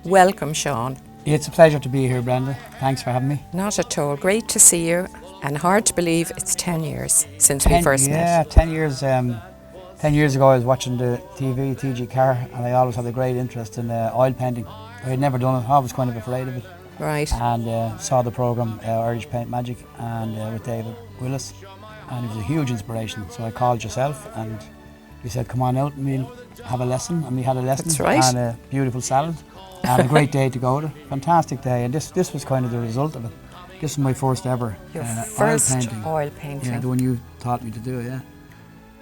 Welcome, Sean. It's a pleasure to be here, Brenda. Thanks for having me. Not at all. Great to see you, and hard to believe it's 10 years since we first met. Yeah, 10 years. 10 years ago I was watching the TV, TG Car, and I always had a great interest in oil painting. I had never done it, I was kind of afraid of it. Right. And saw the programme Irish Paint Magic and with David Willis, and it was a huge inspiration. So I called yourself and you said come on out and we'll have a lesson, and we had a lesson. That's right. And a beautiful salad and a great day to go there. Fantastic day, and this was kind of the result of it. This is my first ever Your first oil painting. Oil painting. Yeah, the one you taught me to do, yeah.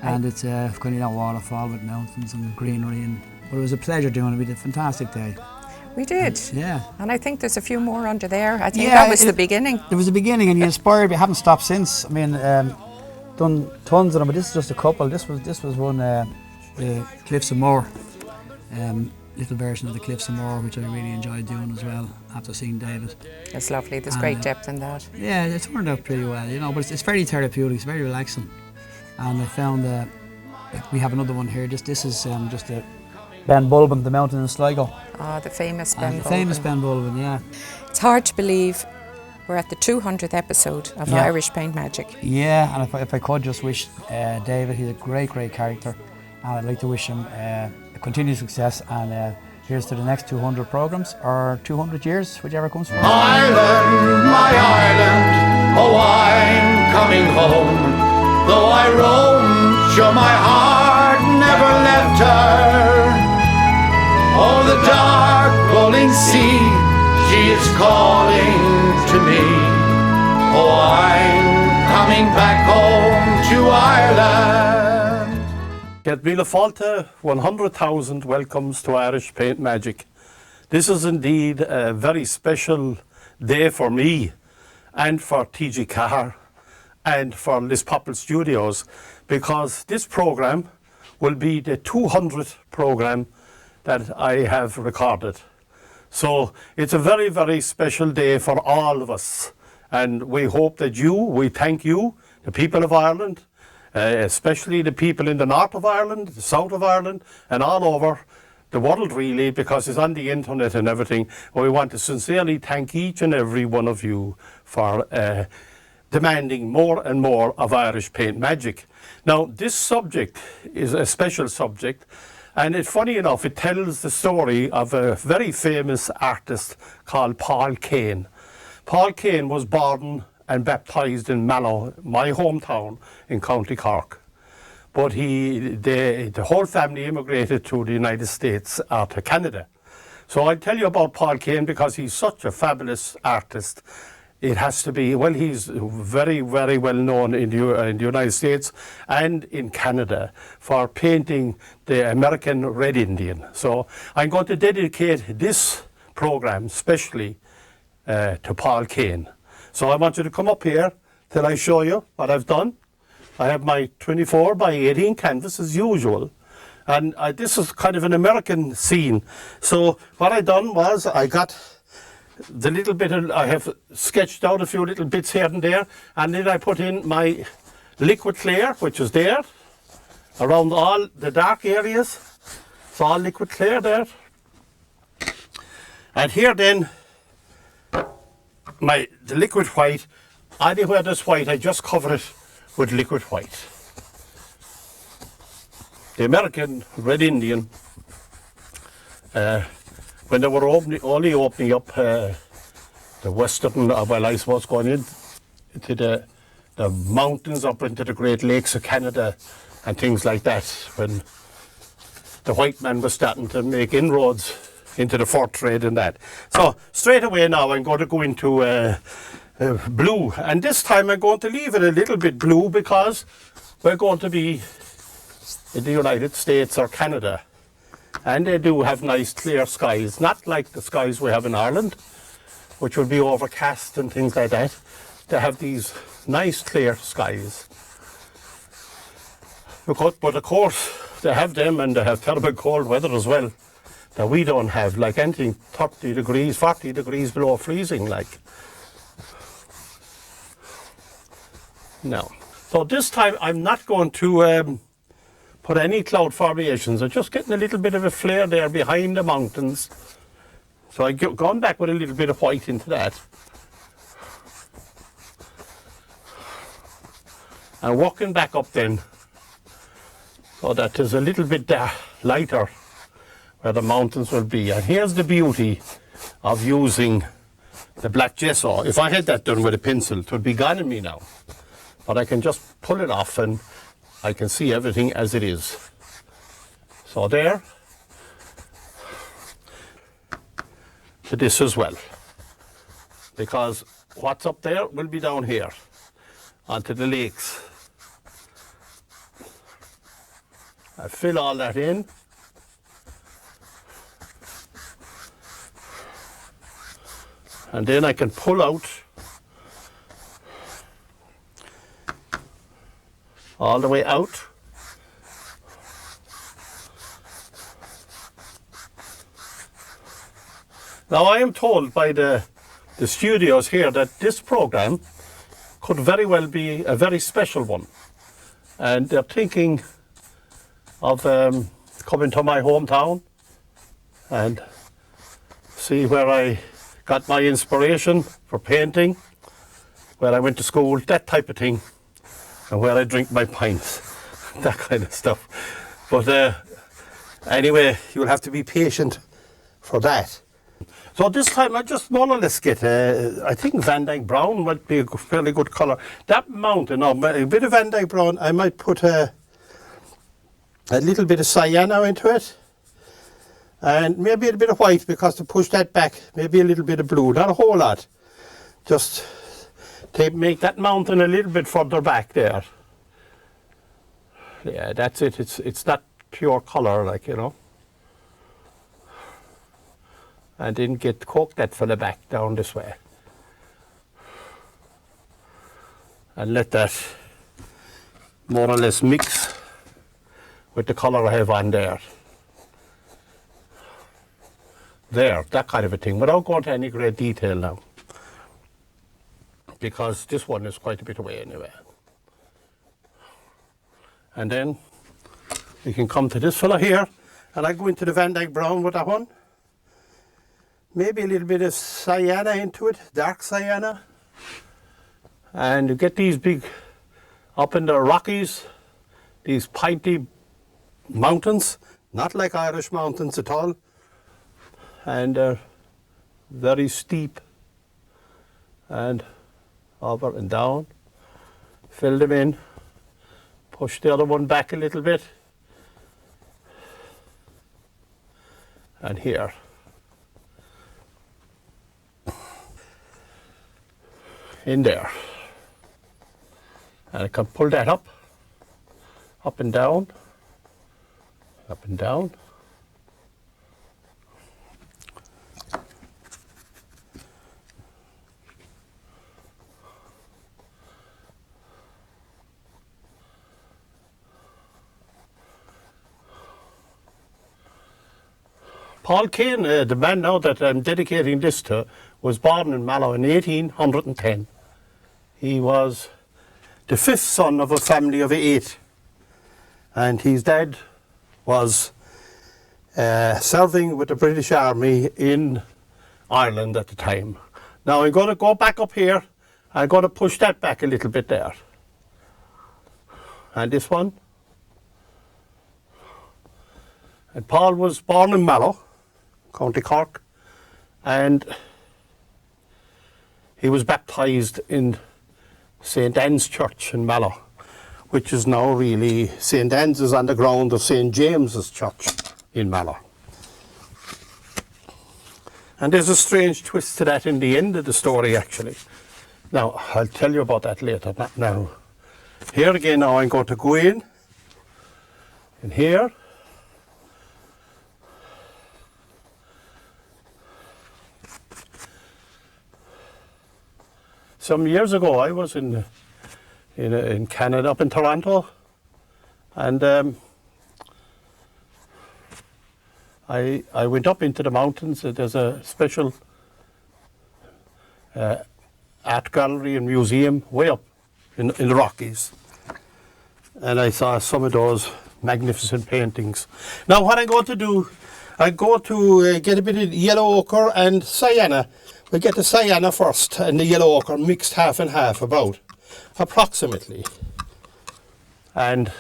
And it's kind of a waterfall with mountains and greenery, but it was a pleasure doing it. We did a fantastic day. We did. Yeah. And I think there's a few more under there. I think that was the beginning. It was the beginning, and you inspired me. I haven't stopped since. I mean, done tons of them, but this is just a couple. This was one, the Cliffs of Moher, little version of the Cliffs of Moher, which I really enjoyed doing as well after seeing David. It's lovely. There's great depth in that. Yeah, it turned out pretty well, you know. But it's very therapeutic. It's very relaxing. And I found we have another one here. This is just a Ben Bulben, the mountain in Sligo. Ah, the famous Ben Bulben. The famous Ben Bulben, yeah. It's hard to believe we're at the 200th episode of Irish Paint Magic. Yeah, and if I could just wish David, he's a great character, and I'd like to wish him continued success, and here's to the next 200 programmes, or 200 years, whichever comes first. Ireland, my Ireland, oh I'm coming home. Though I roam, sure my heart never left her. Oh, the dark rolling sea, she is calling to me. Oh, I'm coming back home to Ireland. Get Vila Falta, 100,000 welcomes to Irish Paint Magic. This is indeed a very special day for me and for TG Car and for Lispopple Studios, because this programme will be the 200th programme that I have recorded. So it's a very special day for all of us, and we hope that we thank you, the people of Ireland, especially the people in the north of Ireland, the south of Ireland, and all over the world really, because it's on the internet and everything. We want to sincerely thank each and every one of you for demanding more and more of Irish Paint Magic. Now, this subject is a special subject, and it's funny enough, it tells the story of a very famous artist called Paul Kane. Paul Kane was born and baptised in Mallow, my hometown in County Cork. But the whole family immigrated to the United States or to Canada. So I'll tell you about Paul Kane because he's such a fabulous artist. It has to be, well, he's very well known in the United States and in Canada for painting the American Red Indian. So I'm going to dedicate this program specially to Paul Kane. So I want you to come up here till I show you what I've done. I have my 24 by 18 canvas as usual. And this is kind of an American scene. So what I done was I got the little bit I have sketched out a few little bits here and there, and then I put in my liquid clear, which is there around all the dark areas. It's all liquid clear there. And here then the liquid white, anywhere there's white I just cover it with liquid white. The American Red Indian, when they were only opening up the western, well, I suppose going into the mountains up into the Great Lakes of Canada and things like that, when the white man was starting to make inroads into the fur trade and that. So straight away now I'm going to go into blue, and this time I'm going to leave it a little bit blue because we're going to be in the United States or Canada. And they do have nice clear skies, not like the skies we have in Ireland, which will be overcast and things like that. They have these nice clear skies. But of course, they have them, and they have terrible cold weather as well, that we don't have, like anything 30 degrees, 40 degrees below freezing, like. No. So this time I'm not going to put any cloud formations. I'm just getting a little bit of a flare there behind the mountains. So I've gone back with a little bit of white into that. And working back up then, so that there's a little bit lighter where the mountains will be. And here's the beauty of using the black gesso. If I had that done with a pencil, it would be gone in me now. But I can just pull it off and I can see everything as it is. So there, to this as well. Because what's up there will be down here, onto the lakes. I fill all that in. And then I can pull out all the way out. Now I am told by the studios here that this program could very well be a very special one. And they're thinking of coming to my hometown and see where I got my inspiration for painting, where I went to school, that type of thing, and where I drink my pints, that kind of stuff. But anyway, you'll have to be patient for that. So this time I just more or less get, I think Van Dyke Brown might be a fairly good colour. That mountain, a bit of Van Dyke Brown, I might put a little bit of sienna into it. And maybe a bit of white, because to push that back, maybe a little bit of blue, not a whole lot. Just to make that mountain a little bit further back there. Yeah, that's it. It's not pure colour, like, you know. And then coke that fella back down this way. And let that more or less mix with the colour I have on there. There, that kind of a thing, without going to any great detail now. Because this one is quite a bit away anyway. And then we can come to this fella here, and I go into the Van Dyke Brown with that one. Maybe a little bit of sienna into it, dark sienna. And you get these big, up in the Rockies, these pinty mountains, not like Irish mountains at all. And very steep, and over and down. Fill them in, push the other one back a little bit, and here. In there. And I can pull that up and down, up and down. Paul Kane, the man now that I'm dedicating this to, was born in Mallow in 1810. He was the fifth son of a family of 8. And his dad was serving with the British Army in Ireland at the time. Now I'm going to go back up here. I'm going to push that back a little bit there. And this one. And Paul was born in Mallow, County Cork, and he was baptised in St. Anne's Church in Mallow, which is now really, St. Anne's is on the ground of St. James's Church in Mallow. And there's a strange twist to that in the end of the story, actually. Now, I'll tell you about that later, not now. Here again now I'm going to go in here. Some years ago, I was in Canada, up in Toronto, and I went up into the mountains. There's a special art gallery and museum way up in the Rockies, and I saw some of those magnificent paintings. Now what I'm going to do, I'm going to get a bit of yellow ochre and sienna. We'll get the sienna first and the yellow ochre mixed half and half about, approximately. And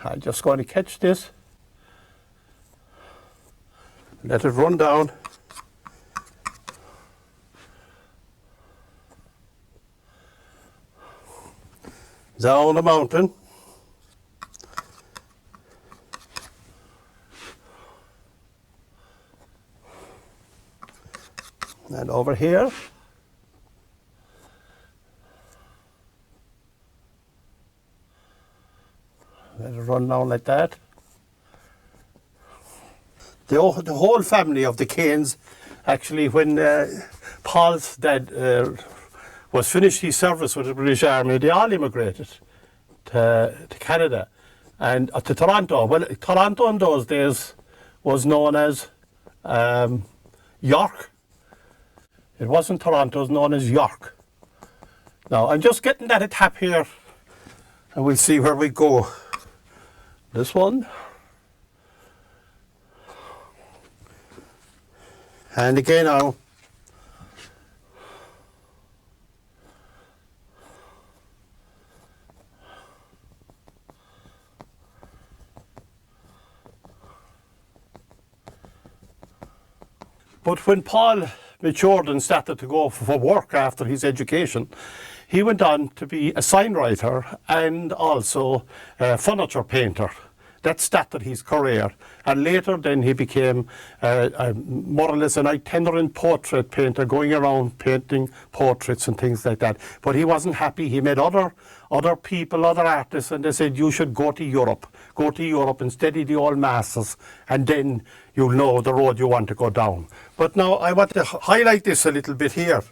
I'm just going to catch this, let it run down. Down the mountain. And over here. Let it run down like that. The whole family of the Canes, actually, when Paul's dad was finished his service with the British Army, they all immigrated to Canada and to Toronto. Well, Toronto in those days was known as York. It wasn't Toronto, it was known as York. Now, I'm just getting that a tap here, and we'll see where we go. This one. And again now. But when Paul matured and started to go for work after his education, he went on to be a signwriter and also a furniture painter. That started his career. And later then he became more or less an itinerant portrait painter, going around painting portraits and things like that. But he wasn't happy. He met other people, other artists, and they said, you should go to Europe. Go to Europe and study the old masters, and then you'll know the road you want to go down. But now I want to highlight this a little bit here.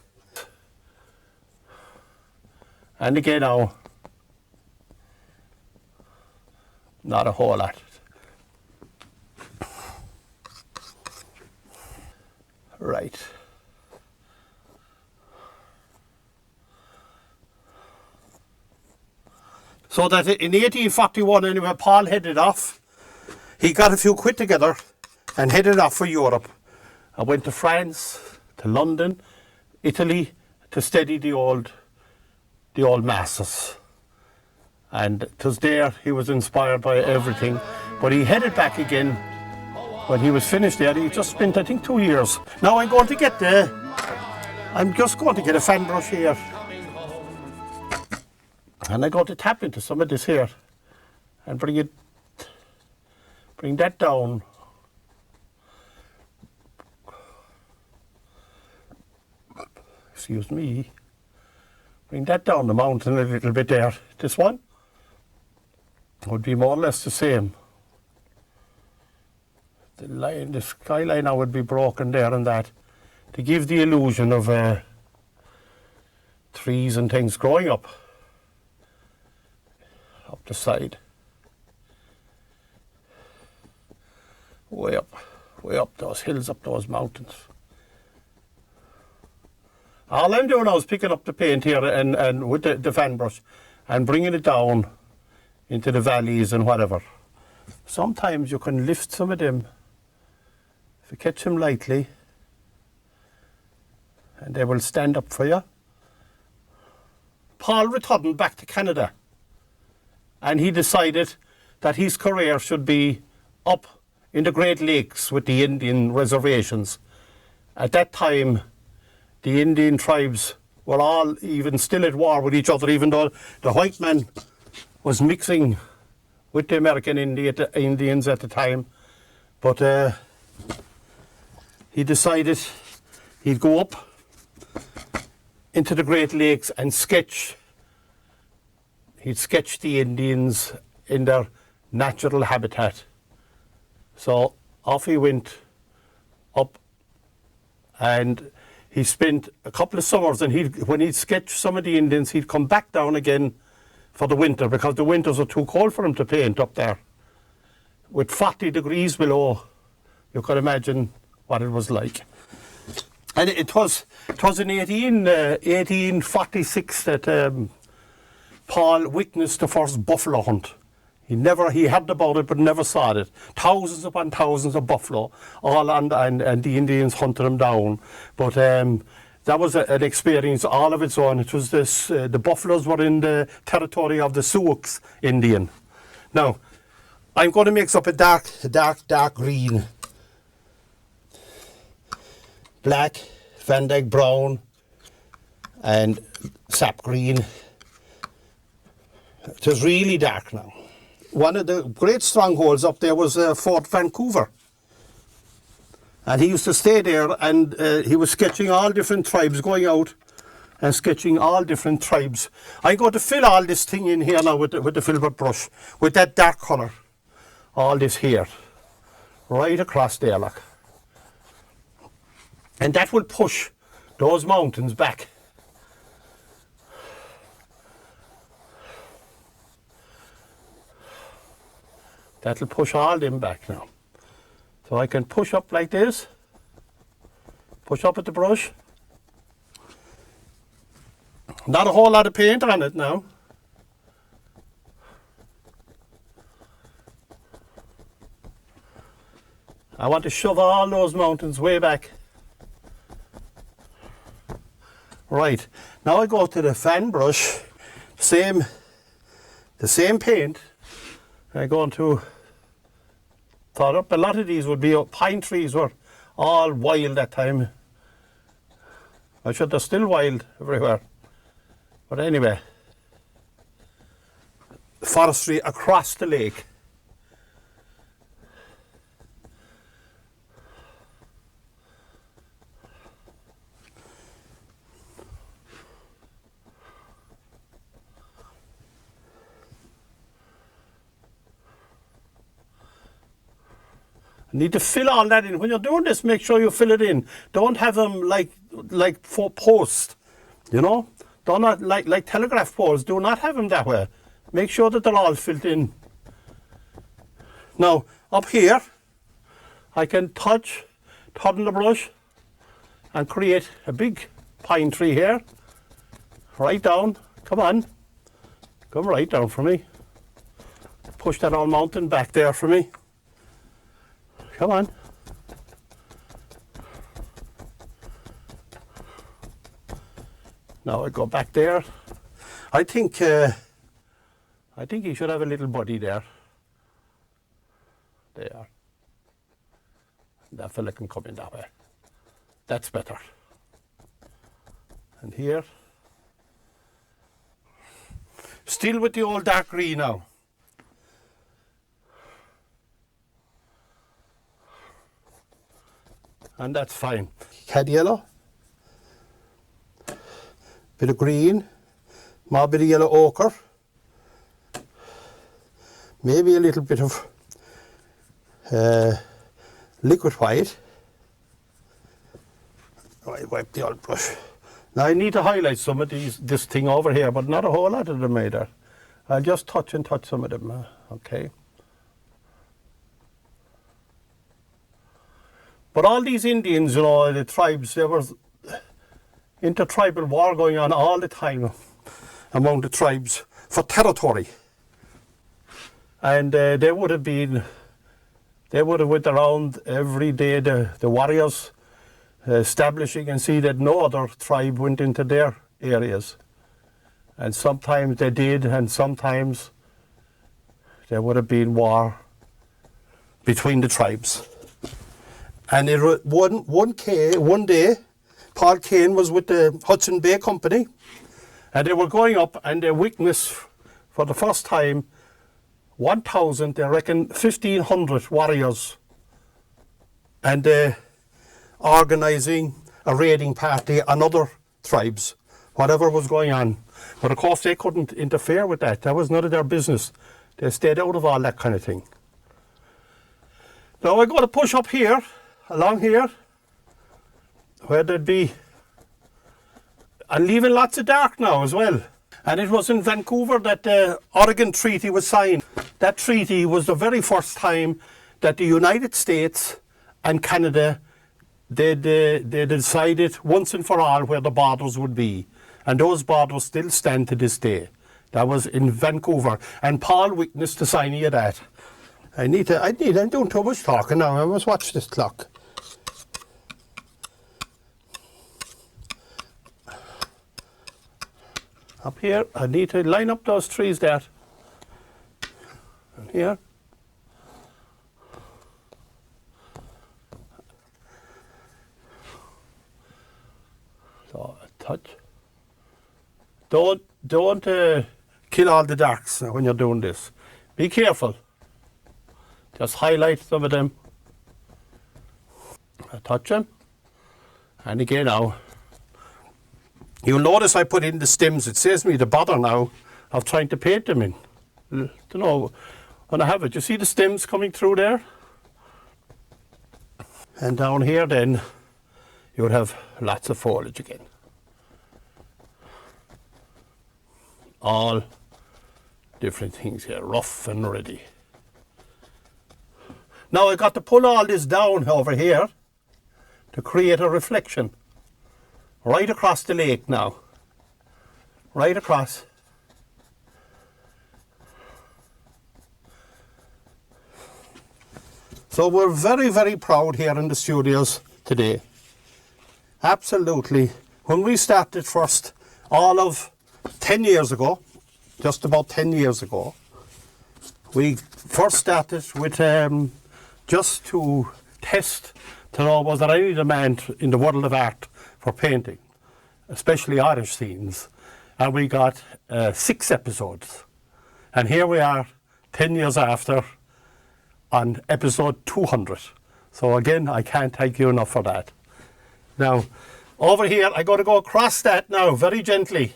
And again now, not a whole lot. Right. So that in 1841 anyway, Paul headed off. He got a few quid together and headed off for Europe. I went to France, to London, Italy, to study the old masters. And it was there he was inspired by everything. But he headed back again when he was finished there. He just spent, I think, 2 years. Now I'm just going to get a fan brush here. And I'm going to tap into some of this here and bring that down. Excuse me. Bring that down the mountain a little bit there. This one would be more or less the same. The skyline now would be broken there and that to give the illusion of trees and things growing up the side. Way up those hills, up those mountains. All I'm doing now is picking up the paint here and with the fan brush and bringing it down into the valleys and whatever. Sometimes you can lift some of them if you catch them lightly and they will stand up for you. Paul returned back to Canada and he decided that his career should be up in the Great Lakes with the Indian reservations. At that time, the Indian tribes were all even still at war with each other, even though the white man was mixing with the American Indians at the time. But he decided he'd go up into the Great Lakes and sketch. He'd sketch the Indians in their natural habitat. So off he went up, and he spent a couple of summers, and when he'd sketch some of the Indians, he'd come back down again for the winter, because the winters are too cold for him to paint up there. With 40 degrees below, you can imagine what it was like. And it was in 1846 that Paul witnessed the first buffalo hunt. He heard about it but never saw it. Thousands upon thousands of buffalo, all on, and the Indians hunted them down. But that was an experience all of its own. It was this, the buffaloes were in the territory of the Sioux Indian. Now, I'm going to mix up a dark green, black, Van Dyke brown, and sap green. It is really dark now. One of the great strongholds up there was Fort Vancouver. And he used to stay there, and he was sketching all different tribes, going out and sketching all different tribes. I'm going to fill all this thing in here now with the filbert brush, with that dark colour. All this here, right across there, look. And that will push those mountains back. That'll push all them back now. So I can push up like this, push up with the brush. Not a whole lot of paint on it now. I want to shove all those mountains way back. Right, now I go to the fan brush, the same paint. I'm going to thought up. A lot of these would be pine trees were all wild that time. I'm sure they're still wild everywhere. But anyway, forestry across the lake. You need to fill all that in. When you're doing this, make sure you fill it in. Don't have them like for post, you know. Don't not like telegraph poles. Do not have them that way. Make sure that they're all filled in. Now up here, I can turn the brush, and create a big pine tree here. Right down. Come on, come right down for me. Push that old mountain back there for me. Come on. Now I go back there. I think he should have a little body there. There. That fella can come in that way. That's better. And here. Still with the old dark green now. And that's fine. Cad yellow, bit of green, more bit of yellow ochre, maybe a little bit of liquid white. I wipe the old brush. Now I need to highlight some of this thing over here, but not a whole lot of them either. I'll just touch some of them, okay. But all these Indians, you know, the tribes, there was intertribal war going on all the time among the tribes for territory. And they would have went around every day, the warriors, establishing and see that no other tribe went into their areas. And sometimes they did, and sometimes there would have been war between the tribes. And one day, Paul Kane was with the Hudson Bay Company, and they were going up, and they witnessed for the first time 1,000, they reckon 1,500 warriors, and organising a raiding party on other tribes, whatever was going on. But of course they couldn't interfere with that. That was none of their business. They stayed out of all that kind of thing. Now I'm going to push up here, along here, where there'd be, and leaving lots of dark now as well. And it was in Vancouver that the Oregon Treaty was signed. That treaty was the very first time that the United States and Canada, they decided once and for all where the borders would be. And those borders still stand to this day. That was in Vancouver, and Paul witnessed the signing of that. I'm doing too much talking now. I must watch this clock. Up here, I need to line up those trees there. And here. So, a touch. Don't kill all the darks when you're doing this. Be careful. Just highlight some of them. I touch them. And again now. You'll notice I put in the stems. It saves me the bother now of trying to paint them in. Don't know when I have it. You see the stems coming through there? And down here then you would have lots of foliage again. All different things here, rough and ready. Now I got to pull all this down over here to create a reflection right across the lake now. Right across. So we're very, very proud here in the studios today. Absolutely. When we started first, all of 10 years ago, just about 10 years ago, we first started with just to test to know was there any demand in the world of art for painting, especially Irish scenes. And we got 6 episodes. And here we are 10 years after on episode 200. So again, I can't thank you enough for that. Now, over here, I got to go across that now, very gently.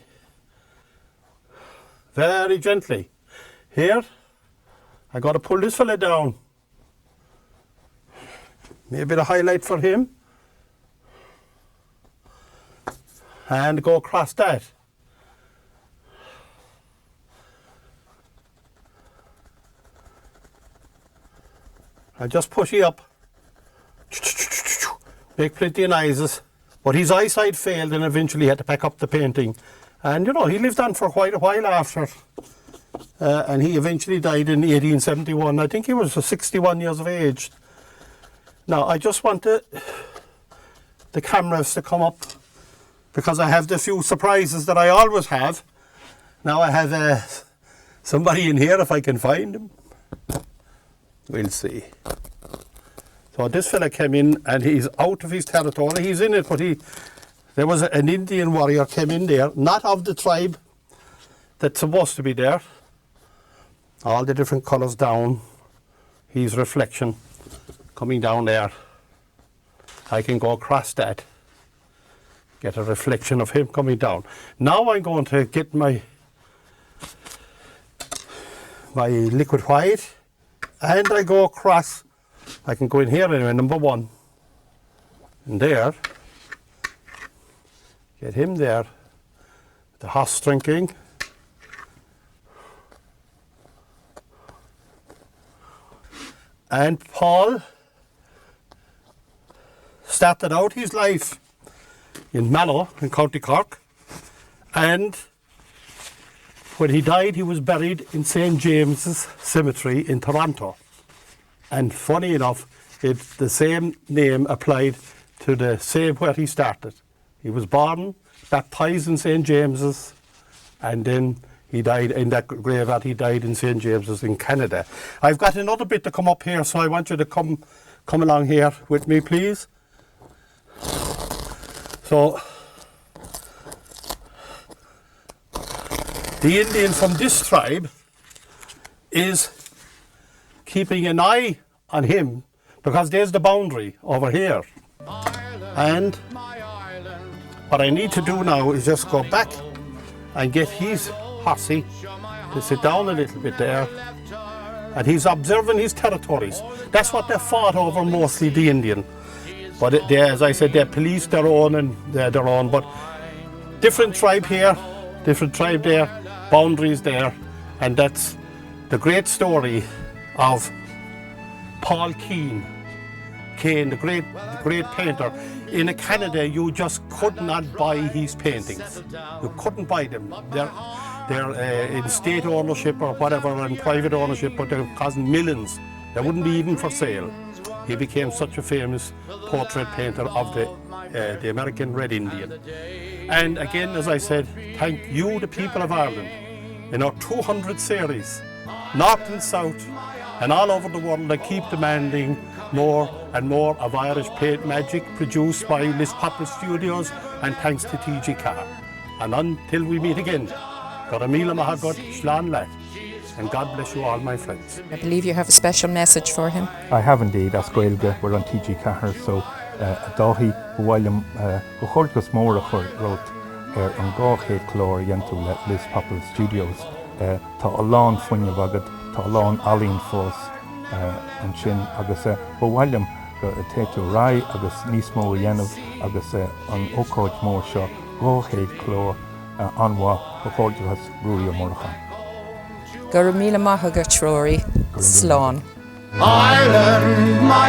Very gently. Here, I got to pull this fella down. Maybe the highlight for him. And go across that. I just push it up. Make plenty of noises. But his eyesight failed and eventually had to pack up the painting. And you know, he lived on for quite a while after. And he eventually died in 1871. I think he was 61 years of age. Now, I just want the cameras to come up because I have the few surprises that I always have. Now I have somebody in here if I can find him. We'll see. So this fella came in and he's out of his territory. He's in it, but there was an Indian warrior came in there, not of the tribe that's supposed to be there. All the different colours down. His reflection coming down there. I can go across that. Get a reflection of him coming down. Now I'm going to get my liquid white and I go across. I can go in here anyway, number 1. And there. Get him there. The horse drinking. And Paul started out his life in Mallow in County Cork, and when he died he was buried in St. James's Cemetery in Toronto. And funny enough, the same name applied to the same where he started. He was born, baptised in St. James's, and then he died in that graveyard. He died in St. James's in Canada. I've got another bit to come up here, so I want you to come along here with me, please. So, the Indian from this tribe is keeping an eye on him because there's the boundary over here. And what I need to do now is just go back and get his horsey to sit down a little bit there. And he's observing his territories. That's what they fought over mostly, the Indian. But as I said, they police their own and they're their own. But different tribe here, different tribe there, boundaries there. And that's the great story of Paul Kane, the great painter. In Canada, you just could not buy his paintings. You couldn't buy them. they're in state ownership or whatever, and private ownership, but they're costing millions. They wouldn't be even for sale. He became such a famous portrait painter of the American Red Indian. And again, as I said, thank you, the people of Ireland, in our 200 series, north and south, and all over the world, that keep demanding more and more of Irish Paint Magic, produced by Liz Popple Studios, and thanks to TG Carr. And until we meet again, Garamila Mahagot Shlan Lat, and God bless you all, my friends. I believe you have a special message for him. I have indeed, as Gaelga, we're on TG Carr, so Dahi, William, Uchorgus Mora wrote, an gáché chlór yentu Liz Popple Studios, ta alán funne vagad, ta alán alín fós, an sin agus William tetu rai agus nísmó yenov agus an ócóid mór seo gáché chlór anwa Uchorgus Rúria Morachan. Garamila Mahagat Rory, Slán. Ireland, my